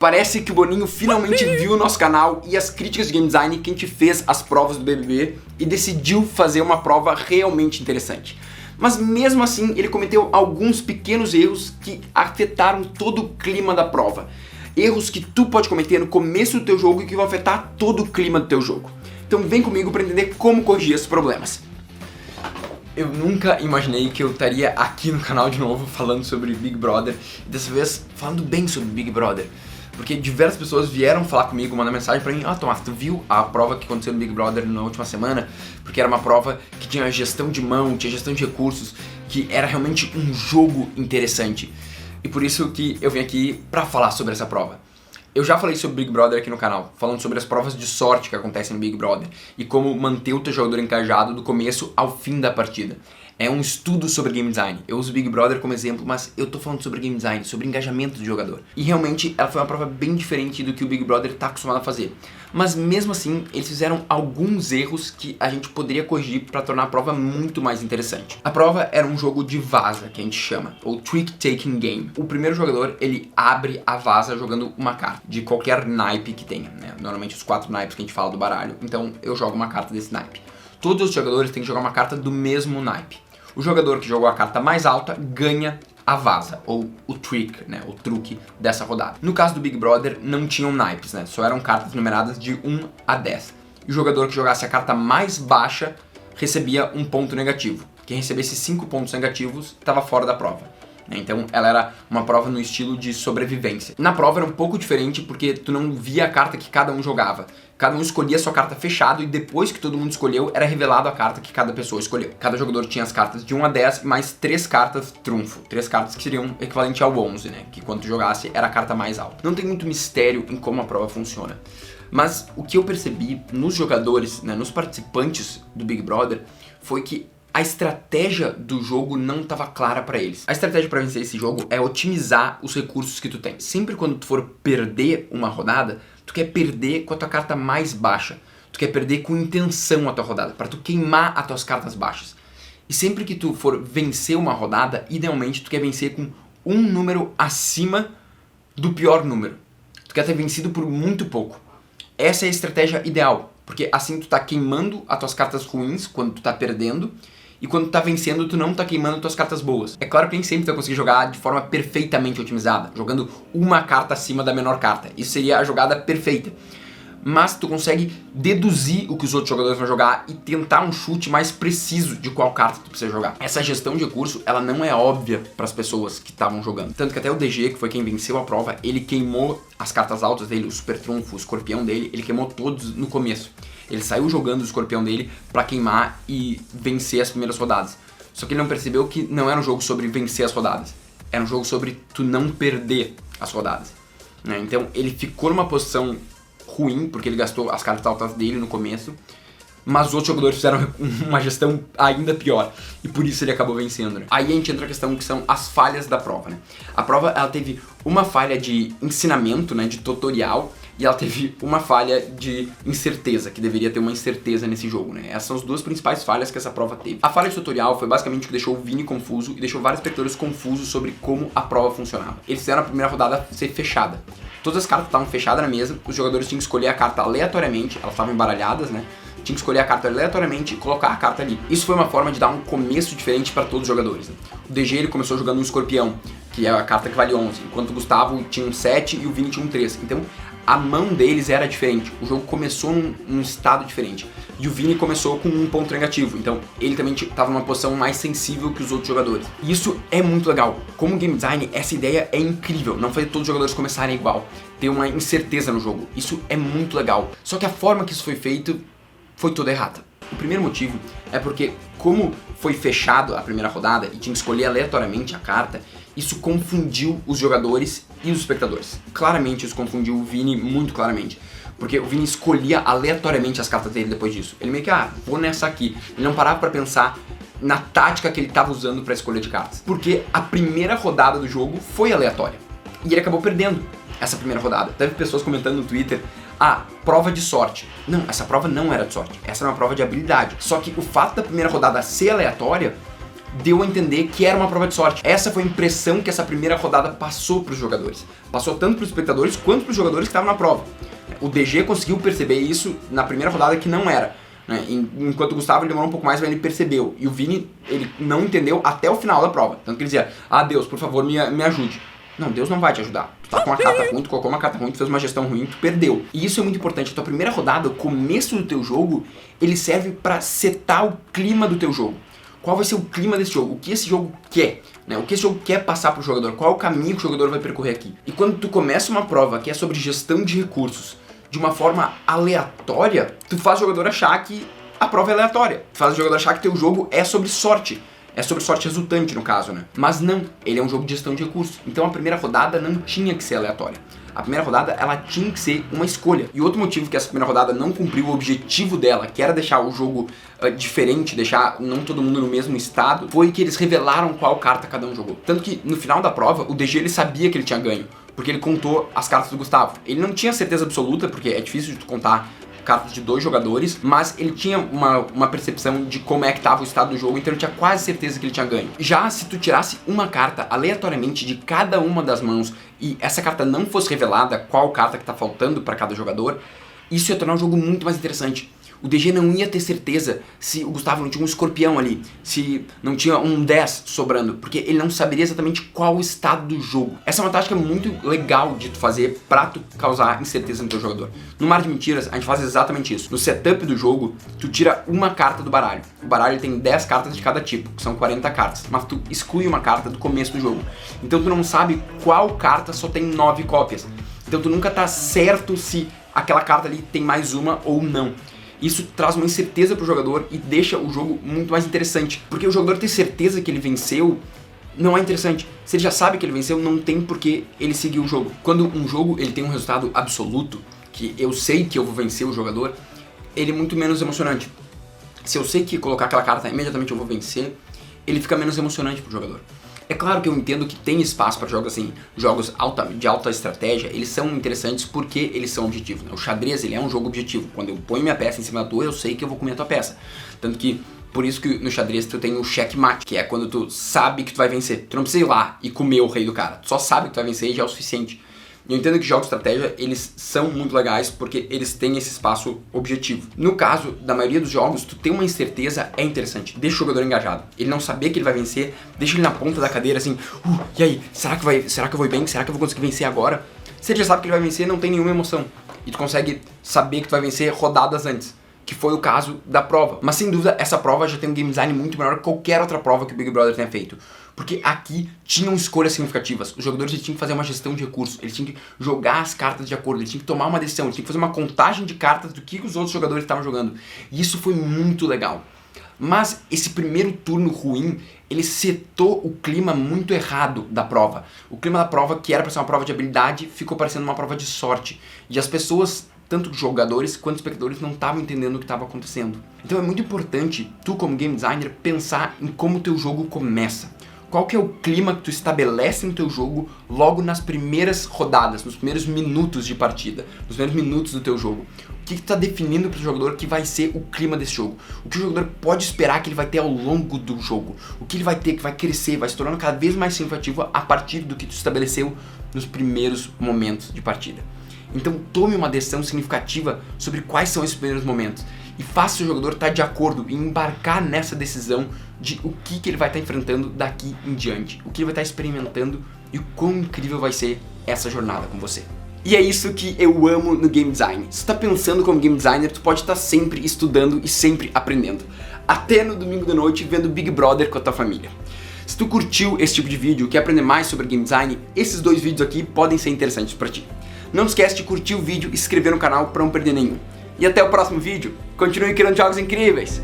Parece que o Boninho finalmente viu o nosso canal e as críticas de game design que a gente fez às provas do BBB e decidiu fazer uma prova realmente interessante. Mas mesmo assim ele cometeu alguns pequenos erros que afetaram todo o clima da prova. Erros que tu pode cometer no começo do teu jogo e que vão afetar todo o clima do teu jogo. Então vem comigo para entender como corrigir esses problemas. Eu nunca imaginei que eu estaria aqui no canal de novo falando sobre Big Brother, e dessa vez falando bem sobre Big Brother. Porque diversas pessoas vieram falar comigo, mandar mensagem pra mim: Tomás, tu viu a prova que aconteceu no Big Brother na última semana? Porque era uma prova que tinha gestão de mão, tinha gestão de recursos, que era realmente um jogo interessante. E por isso que eu vim aqui pra falar sobre essa prova. Eu já falei sobre Big Brother aqui no canal, falando sobre as provas de sorte que acontecem no Big Brother e como manter o teu jogador engajado do começo ao fim da partida. É um estudo sobre game design. Eu uso Big Brother como exemplo, mas eu tô falando sobre game design, sobre engajamento do jogador. E realmente ela foi uma prova bem diferente do que o Big Brother tá acostumado a fazer. Mas mesmo assim, eles fizeram alguns erros que a gente poderia corrigir para tornar a prova muito mais interessante. A prova era um jogo de vaza, que a gente chama, ou trick-taking game. O primeiro jogador, ele abre a vaza jogando uma carta, de qualquer naipe que tenha, né? Normalmente os 4 naipes que a gente fala do baralho, então eu jogo uma carta desse naipe. Todos os jogadores têm que jogar uma carta do mesmo naipe. O jogador que jogou a carta mais alta ganha a vaza, ou o trick, né, o truque dessa rodada. No caso do Big Brother, não tinham naipes, né, só eram cartas numeradas de 1 a 10. E o jogador que jogasse a carta mais baixa recebia um ponto negativo. Quem recebesse 5 pontos negativos estava fora da prova. Então ela era uma prova no estilo de sobrevivência. Na prova era um pouco diferente porque tu não via a carta que cada um jogava. Cada um escolhia a sua carta fechado e depois que todo mundo escolheu, era revelado a carta que cada pessoa escolheu. Cada jogador tinha as cartas de 1 a 10 mais 3 cartas trunfo. 3 cartas que seriam equivalente ao 11, né? Que quando tu jogasse era a carta mais alta. Não tem muito mistério em como a prova funciona. Mas o que eu percebi nos jogadores, né, nos participantes do Big Brother, foi que a estratégia do jogo não estava clara para eles. A estratégia para vencer esse jogo é otimizar os recursos que tu tem. Sempre quando tu for perder uma rodada, tu quer perder com a tua carta mais baixa. Tu quer perder com intenção a tua rodada, para tu queimar as tuas cartas baixas. E sempre que tu for vencer uma rodada, idealmente tu quer vencer com um número acima do pior número. Tu quer ter vencido por muito pouco. Essa é a estratégia ideal, porque assim tu tá queimando as tuas cartas ruins quando tu tá perdendo, e quando tu tá vencendo, tu não tá queimando tuas cartas boas. É claro que nem sempre tu vai conseguir jogar de forma perfeitamente otimizada, jogando uma carta acima da menor carta. Isso seria a jogada perfeita. Mas tu consegue deduzir o que os outros jogadores vão jogar e tentar um chute mais preciso de qual carta tu precisa jogar. Essa gestão de recurso, ela não é óbvia para as pessoas que estavam jogando. Tanto que até o DG, que foi quem venceu a prova, ele queimou as cartas altas dele, o super trunfo, o escorpião dele, ele queimou todos no começo. Ele saiu jogando o escorpião dele pra queimar e vencer as primeiras rodadas. Só que ele não percebeu que não era um jogo sobre vencer as rodadas. Era um jogo sobre tu não perder as rodadas. Né? Então ele ficou numa posição ruim, porque ele gastou as cartas altas dele no começo, mas os outros jogadores fizeram uma gestão ainda pior, e por isso ele acabou vencendo. Né? Aí a gente entra na questão que são as falhas da prova. Né? A prova ela teve uma falha de ensinamento, né, de tutorial, e ela teve uma falha de incerteza, que deveria ter uma incerteza nesse jogo, né? Essas são as duas principais falhas que essa prova teve. A falha de tutorial foi basicamente o que deixou o Vini confuso e deixou vários espectadores confusos sobre como a prova funcionava. Eles fizeram a primeira rodada ser fechada. Todas as cartas estavam fechadas na mesa, os jogadores tinham que escolher a carta aleatoriamente, elas estavam embaralhadas, né? Tinha que escolher a carta aleatoriamente e colocar a carta ali. Isso foi uma forma de dar um começo diferente para todos os jogadores. Né? O DG ele começou jogando um escorpião, que é a carta que vale 11, enquanto o Gustavo tinha um 7 e o Vini tinha um 3. Então a mão deles era diferente, o jogo começou num estado diferente. E o Vini começou com um ponto negativo, então ele também estava numa posição mais sensível que os outros jogadores. E isso é muito legal. Como game design, essa ideia é incrível, não fazer todos os jogadores começarem igual, ter uma incerteza no jogo. Isso é muito legal. Só que a forma que isso foi feito foi toda errada. O primeiro motivo é porque, como foi fechado a primeira rodada e tinha que escolher aleatoriamente a carta, isso confundiu os jogadores e os espectadores. Claramente isso confundiu o Vini muito claramente. Porque o Vini escolhia aleatoriamente as cartas dele depois disso. Ele meio que, vou nessa aqui. Ele não parava pra pensar na tática que ele tava usando pra escolha de cartas. Porque a primeira rodada do jogo foi aleatória. E ele acabou perdendo essa primeira rodada. Teve pessoas comentando no Twitter, prova de sorte. Não, essa prova não era de sorte. Essa era uma prova de habilidade. Só que o fato da primeira rodada ser aleatória deu a entender que era uma prova de sorte. Essa foi a impressão que essa primeira rodada passou para os jogadores. Passou tanto para os espectadores quanto para os jogadores que estavam na prova. O DG conseguiu perceber isso na primeira rodada que não era, né? Enquanto o Gustavo demorou um pouco mais, mas ele percebeu. E o Vini, ele não entendeu até o final da prova. Tanto que ele dizia, Deus, por favor, me ajude. Não, Deus não vai te ajudar. Tu tá com uma carta ruim, tu colocou uma carta ruim, tu fez uma gestão ruim, tu perdeu. E isso é muito importante. A tua primeira rodada, o começo do teu jogo, ele serve para setar o clima do teu jogo. Qual vai ser o clima desse jogo? O que esse jogo quer? Né? O que esse jogo quer passar pro jogador? Qual é o caminho que o jogador vai percorrer aqui? E quando tu começa uma prova que é sobre gestão de recursos de uma forma aleatória, tu faz o jogador achar que a prova é aleatória. Tu faz o jogador achar que teu jogo é sobre sorte. É sobre sorte resultante, no caso, né? Mas não, ele é um jogo de gestão de recursos. Então a primeira rodada não tinha que ser aleatória. A primeira rodada, ela tinha que ser uma escolha. E outro motivo que essa primeira rodada não cumpriu o objetivo dela, que era deixar o jogo diferente, deixar não todo mundo no mesmo estado, foi que eles revelaram qual carta cada um jogou. Tanto que no final da prova, o DG ele sabia que ele tinha ganho, porque ele contou as cartas do Gustavo. Ele não tinha certeza absoluta, porque é difícil de tu contar cartas de 2 jogadores, mas ele tinha uma percepção de como é que estava o estado do jogo, então ele tinha quase certeza que ele tinha ganho. Já se tu tirasse uma carta aleatoriamente de cada uma das mãos e essa carta não fosse revelada, qual carta que tá faltando para cada jogador, isso ia tornar o jogo muito mais interessante. O DG não ia ter certeza se o Gustavo não tinha um escorpião ali, se não tinha um 10 sobrando, porque ele não saberia exatamente qual o estado do jogo. Essa é uma tática muito legal de tu fazer pra tu causar incerteza no teu jogador. No Mar de Mentiras, a gente faz exatamente isso. No setup do jogo, tu tira uma carta do baralho. O baralho tem 10 cartas de cada tipo, que são 40 cartas, mas tu exclui uma carta do começo do jogo. Então tu não sabe qual carta só tem 9 cópias. Então tu nunca tá certo se aquela carta ali tem mais uma ou não. Isso traz uma incerteza pro jogador e deixa o jogo muito mais interessante. Porque o jogador ter certeza que ele venceu não é interessante. Se ele já sabe que ele venceu, não tem por que ele seguir o jogo. Quando um jogo ele tem um resultado absoluto, que eu sei que eu vou vencer o jogador, ele é muito menos emocionante. Se eu sei que colocar aquela carta imediatamente eu vou vencer, ele fica menos emocionante pro jogador. É claro que eu entendo que tem espaço para jogos assim, jogos de alta estratégia, eles são interessantes porque eles são objetivos, né? O xadrez, ele é um jogo objetivo. Quando eu ponho minha peça em cima da tua, eu sei que eu vou comer a tua peça. Tanto que, por isso que no xadrez tu tem o checkmate, que é quando tu sabe que tu vai vencer. Tu não precisa ir lá e comer o rei do cara, tu só sabe que tu vai vencer e já é o suficiente. Eu entendo que jogos de estratégia, eles são muito legais porque eles têm esse espaço objetivo. No caso da maioria dos jogos, tu ter uma incerteza é interessante. Deixa o jogador engajado. Ele não saber que ele vai vencer, deixa ele na ponta da cadeira assim, e aí, será que eu vou bem? Será que eu vou conseguir vencer agora? Se ele já sabe que ele vai vencer, não tem nenhuma emoção. E tu consegue saber que tu vai vencer rodadas antes, que foi o caso da prova. Mas sem dúvida, essa prova já tem um game design muito melhor que qualquer outra prova que o Big Brother tenha feito. Porque aqui tinham escolhas significativas. Os jogadores tinham que fazer uma gestão de recursos, eles tinham que jogar as cartas de acordo, eles tinham que tomar uma decisão, eles tinham que fazer uma contagem de cartas do que os outros jogadores estavam jogando. E isso foi muito legal. Mas esse primeiro turno ruim, ele setou o clima muito errado da prova. O clima da prova, que era para ser uma prova de habilidade, ficou parecendo uma prova de sorte. E as pessoas, tanto jogadores quanto espectadores, não estavam entendendo o que estava acontecendo. Então é muito importante, tu como game designer, pensar em como o teu jogo começa. Qual que é o clima que tu estabelece no teu jogo logo nas primeiras rodadas, nos primeiros minutos de partida, nos primeiros minutos do teu jogo? O que tu tá definindo para o jogador que vai ser o clima desse jogo? O que o jogador pode esperar que ele vai ter ao longo do jogo? O que ele vai ter, que vai crescer, vai se tornando cada vez mais significativo a partir do que tu estabeleceu nos primeiros momentos de partida. Então tome uma decisão significativa sobre quais são esses primeiros momentos e faça o jogador estar de acordo e embarcar nessa decisão de o que ele vai estar enfrentando daqui em diante, o que ele vai estar experimentando e o quão incrível vai ser essa jornada com você. E é isso que eu amo no game design. Se tu tá pensando como game designer, tu pode estar sempre estudando e sempre aprendendo. Até no domingo da noite vendo Big Brother com a tua família. Se tu curtiu esse tipo de vídeo e quer aprender mais sobre game design, esses 2 vídeos aqui podem ser interessantes para ti. Não esquece de curtir o vídeo e se inscrever no canal para não perder nenhum. E até o próximo vídeo. Continue criando jogos incríveis!